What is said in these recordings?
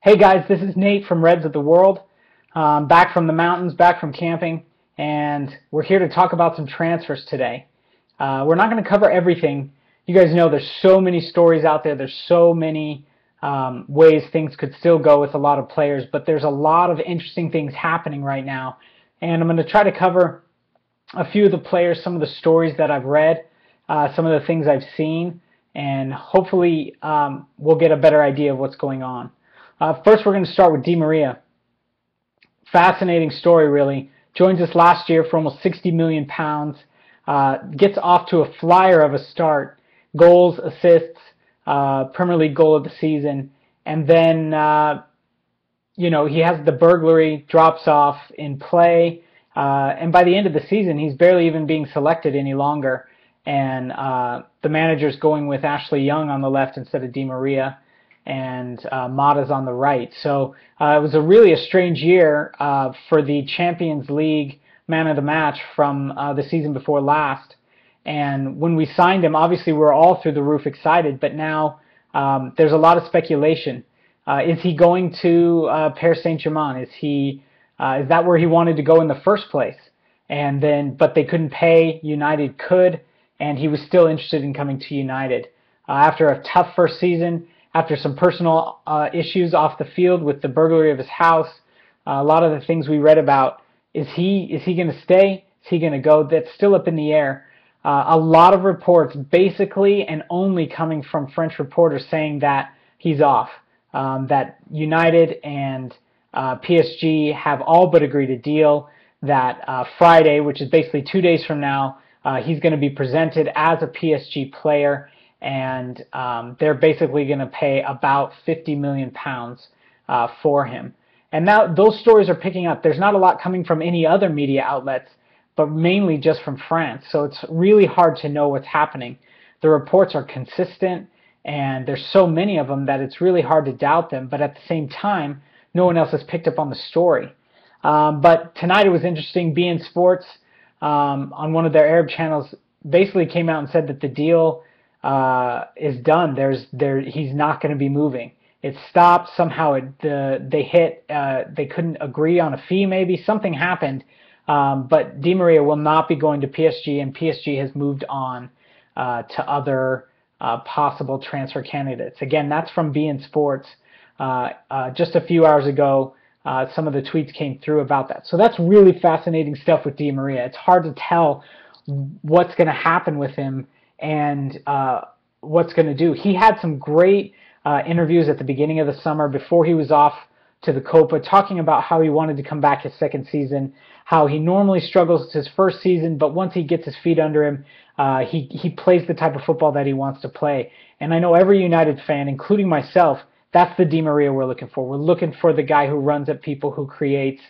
Hey guys, this is Nate from Reds of the World. Back from the mountains, back from camping, and we're here to talk about some transfers today. We're not going to cover everything. You guys know there's so many stories out there. There's so many ways things could still go with a lot of players, but there's a lot of interesting things happening right now. And I'm going to try to cover a few of the players, some of the stories that I've read, some of the things I've seen, and hopefully we'll get a better idea of what's going on. First, we're going to start with DiMaria. Fascinating story, really. Joins us last year for almost £60 million. Gets off to a flyer of a start. Goals, assists, Premier League goal of the season. And then, he has the burglary, drops off in play. And by the end of the season, he's barely even being selected any longer. And the manager's going with Ashley Young on the left instead of DiMaria, and Mata's on the right. So it was really a strange year for the Champions League man of the match from the season before last. And when we signed him, obviously we were all through the roof excited, but now there's a lot of speculation. Is he going to Paris Saint-Germain? Is that where he wanted to go in the first place? But they couldn't pay. United could, and he was still interested in coming to United. After a tough first season, after some personal issues off the field with the burglary of his house, a lot of the things we read about, is he going to stay? Is he going to go? That's still up in the air. A lot of reports, basically and only coming from French reporters, saying that he's off, that United and PSG have all but agreed a deal, that Friday, which is basically 2 days from now, he's going to be presented as a PSG player, and they're basically going to pay about £50 million for him. And now those stories are picking up. There's not a lot coming from any other media outlets, but mainly just from France. So it's really hard to know what's happening. The reports are consistent, and there's so many of them that it's really hard to doubt them. But at the same time, no one else has picked up on the story. But tonight it was interesting. beIN Sports, on one of their Arab channels, basically came out and said that the deal is done. He's not going to be moving. It stopped somehow. They couldn't agree on a fee. Maybe something happened. But DiMaria will not be going to PSG, and PSG has moved on to other possible transfer candidates. Again, that's from beIN Sports. Just a few hours ago, some of the tweets came through about that. So that's really fascinating stuff with DiMaria. It's hard to tell what's going to happen with him and what's going to do. He had some great interviews at the beginning of the summer before he was off to the Copa, talking about how he wanted to come back his second season, how he normally struggles his first season, but once he gets his feet under him, he plays the type of football that he wants to play. And I know every United fan, including myself, that's the DiMaria we're looking for. We're looking for the guy who runs at people, who creates,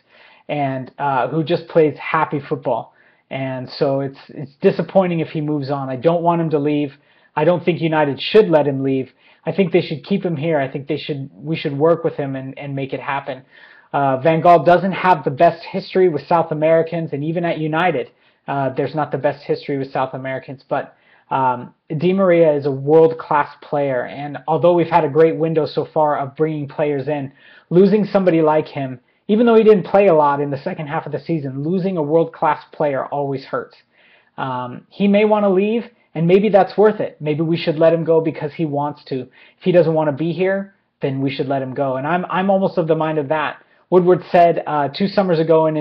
and who just plays happy football. And so it's disappointing if he moves on. I don't want him to leave. I don't think United should let him leave. I think they should keep him here. I think we should work with him and make it happen. Van Gaal doesn't have the best history with South Americans, and even at United, there's not the best history with South Americans. But DiMaria is a world-class player, and although we've had a great window so far of bringing players in, losing somebody like him, even though he didn't play a lot in the second half of the season, losing a world-class player always hurts. He may want to leave, and maybe that's worth it. Maybe we should let him go because he wants to. If he doesn't want to be here, then we should let him go. And I'm almost of the mind of that. Woodward said 2 summers ago in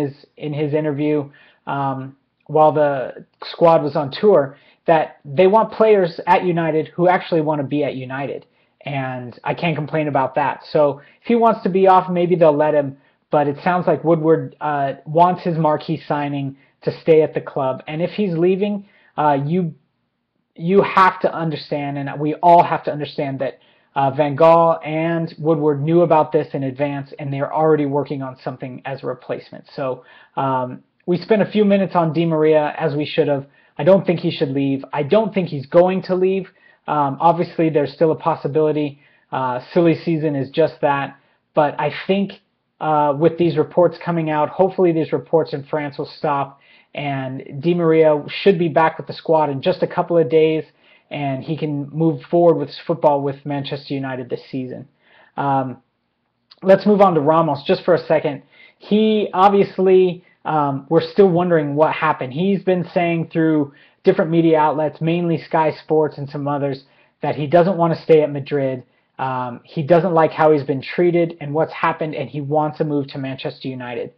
his interview, while the squad was on tour, that they want players at United who actually want to be at United. And I can't complain about that. So if he wants to be off, maybe they'll let him. But it sounds like Woodward wants his marquee signing to stay at the club. And if he's leaving, you have to understand, and we all have to understand, that Van Gaal and Woodward knew about this in advance, and they're already working on something as a replacement. So we spent a few minutes on DiMaria, as we should have. I don't think he should leave. I don't think he's going to leave. Obviously, there's still a possibility. Silly season is just that. But I think with these reports coming out, hopefully these reports in France will stop, and DiMaria should be back with the squad in just a couple of days, and he can move forward with football with Manchester United this season. let's move on to Ramos just for a second. He obviously, we're still wondering what happened. He's been saying through different media outlets, mainly Sky Sports and some others, that he doesn't want to stay at Madrid. He doesn't like how he's been treated and what's happened, and he wants to move to Manchester United.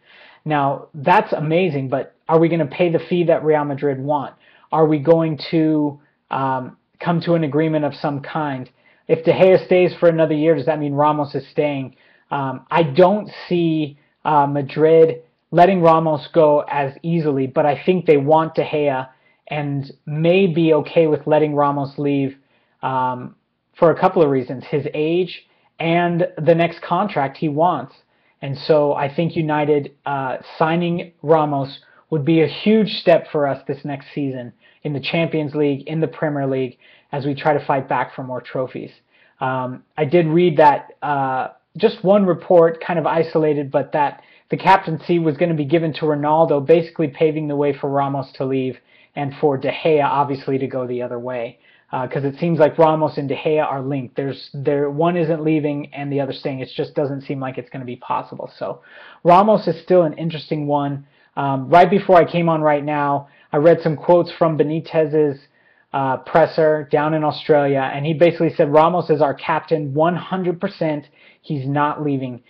Now, that's amazing, but are we going to pay the fee that Real Madrid want? Are we going to come to an agreement of some kind? If De Gea stays for another year, does that mean Ramos is staying? I don't see Madrid letting Ramos go as easily, but I think they want De Gea and may be okay with letting Ramos leave for a couple of reasons. His age and the next contract he wants. And so I think United signing Ramos would be a huge step for us this next season in the Champions League, in the Premier League, as we try to fight back for more trophies. I did read that just one report, kind of isolated, but that the captaincy was going to be given to Ronaldo, basically paving the way for Ramos to leave and for De Gea, obviously, to go the other way. Because it seems like Ramos and De Gea are linked. One isn't leaving and the other staying. It just doesn't seem like it's going to be possible. So Ramos is still an interesting one. Right before I came on right now, I read some quotes from Benitez's presser down in Australia, and he basically said, Ramos is our captain 100%. He's not leaving.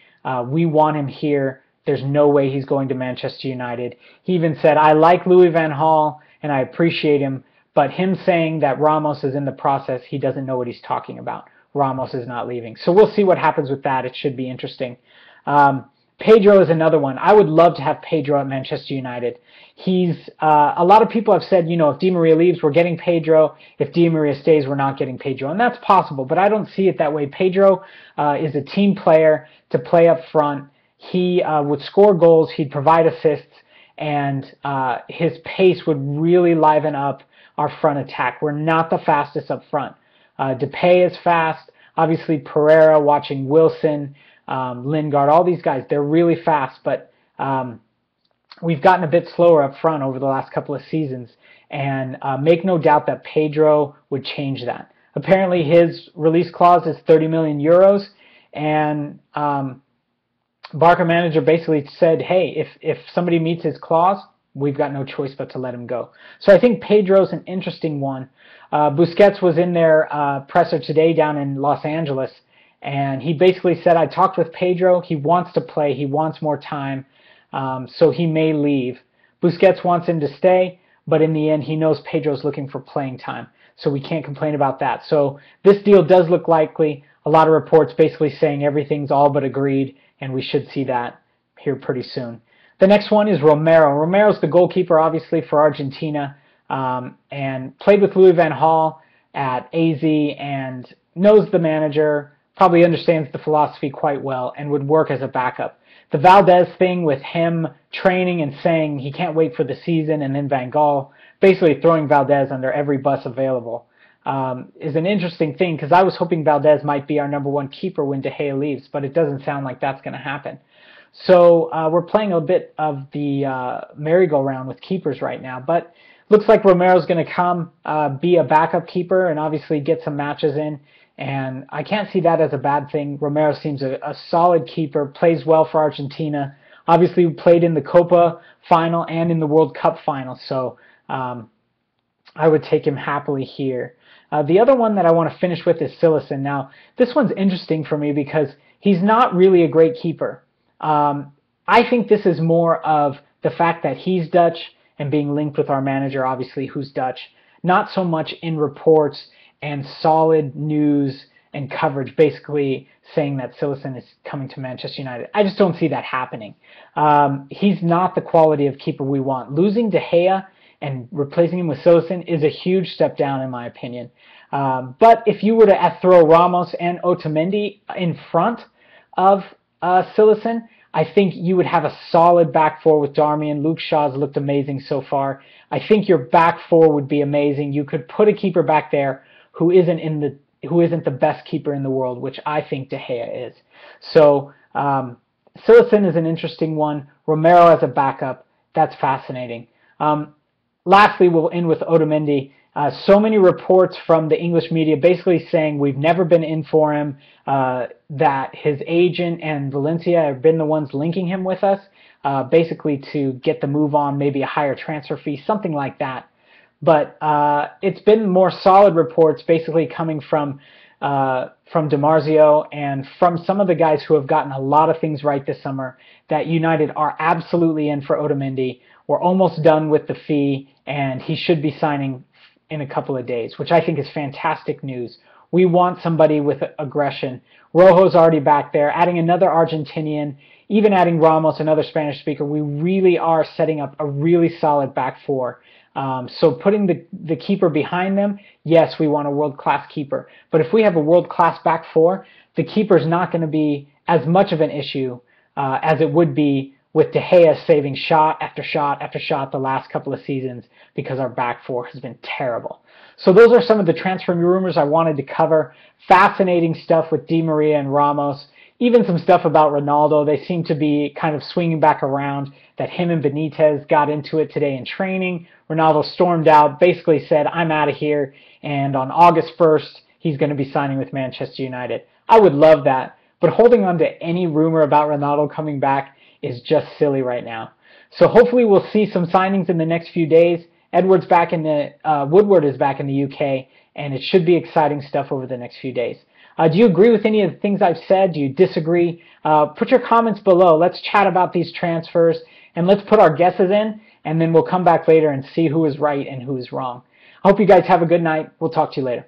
We want him here. There's no way he's going to Manchester United. He even said, I like Louis van Gaal and I appreciate him, but him saying that Ramos is in the process, he doesn't know what he's talking about. Ramos is not leaving. So we'll see what happens with that. It should be interesting. Pedro is another one. I would love to have Pedro at Manchester United. He's a lot of people have said, you know, if DiMaria leaves, we're getting Pedro. If DiMaria stays, we're not getting Pedro. And that's possible, but I don't see it that way. Pedro is a team player to play up front. He would score goals. He'd provide assists. And his pace would really liven up our front attack. We're not the fastest up front. Depay is fast. Obviously, Pereira, watching Wilson, Lingard, all these guys, they're really fast, but we've gotten a bit slower up front over the last couple of seasons, and make no doubt that Pedro would change that. Apparently, his release clause is 30 million euros, and Barca manager basically said, hey, if somebody meets his clause, we've got no choice but to let him go. So I think Pedro's an interesting one. Busquets was in their presser today down in Los Angeles, and he basically said, I talked with Pedro. He wants to play. He wants more time, so he may leave. Busquets wants him to stay, but in the end, he knows Pedro's looking for playing time, so we can't complain about that. So this deal does look likely. A lot of reports basically saying everything's all but agreed, and we should see that here pretty soon. The next one is Romero. Romero's the goalkeeper, obviously, for Argentina, and played with Louis van Gaal at AZ and knows the manager, probably understands the philosophy quite well, and would work as a backup. The Valdez thing with him training and saying he can't wait for the season, and then Van Gaal basically throwing Valdez under every bus available, is an interesting thing, because I was hoping Valdez might be our #1 keeper when De Gea leaves, but it doesn't sound like that's going to happen. So we're playing a bit of the merry-go-round with keepers right now, but looks like Romero's going to come be a backup keeper and obviously get some matches in, and I can't see that as a bad thing. Romero seems a solid keeper, plays well for Argentina, obviously played in the Copa final and in the World Cup final, so I would take him happily here. The other one that I want to finish with is Cillessen. Now, this one's interesting for me because he's not really a great keeper. I think this is more of the fact that he's Dutch and being linked with our manager, obviously, who's Dutch. Not so much in reports and solid news and coverage basically saying that Cillessen is coming to Manchester United. I just don't see that happening. He's not the quality of keeper we want. Losing De Gea and replacing him with Cillessen is a huge step down, in my opinion. But if you were to throw Ramos and Otamendi in front of Cillessen, I think you would have a solid back four with Darmian. Luke Shaw's looked amazing so far. I think your back four would be amazing. You could put a keeper back there who isn't the best keeper in the world, which I think De Gea is. So Cillessen is an interesting one. Romero as a backup, that's fascinating. Lastly, we'll end with Otamendi. So many reports from the English media basically saying we've never been in for him, that his agent and Valencia have been the ones linking him with us, basically to get the move on, maybe a higher transfer fee, something like that. But it's been more solid reports basically coming from DiMaria and from some of the guys who have gotten a lot of things right this summer, that United are absolutely in for Otamendi. We're almost done with the fee, and he should be signing in a couple of days, which I think is fantastic news. We want somebody with aggression. Rojo's already back there. Adding another Argentinian, even adding Ramos, another Spanish speaker, we really are setting up a really solid back four. So putting the keeper behind them, yes, we want a world-class keeper. But if we have a world-class back four, the keeper's not going to be as much of an issue as it would be with De Gea saving shot after shot after shot the last couple of seasons, because our back four has been terrible. So those are some of the transfer rumors I wanted to cover. Fascinating stuff with DiMaria and Ramos. Even some stuff about Ronaldo. They seem to be kind of swinging back around, that him and Benitez got into it today in training. Ronaldo stormed out, basically said, I'm out of here, and on August 1st, he's going to be signing with Manchester United. I would love that, but holding on to any rumor about Ronaldo coming back is just silly right now. So hopefully we'll see some signings in the next few days. Woodward is back in the UK, and it should be exciting stuff over the next few days. Do you agree with any of the things I've said? Do you disagree? Put your comments below. Let's chat about these transfers, and let's put our guesses in, and then we'll come back later and see who is right and who is wrong. I hope you guys have a good night. We'll talk to you later.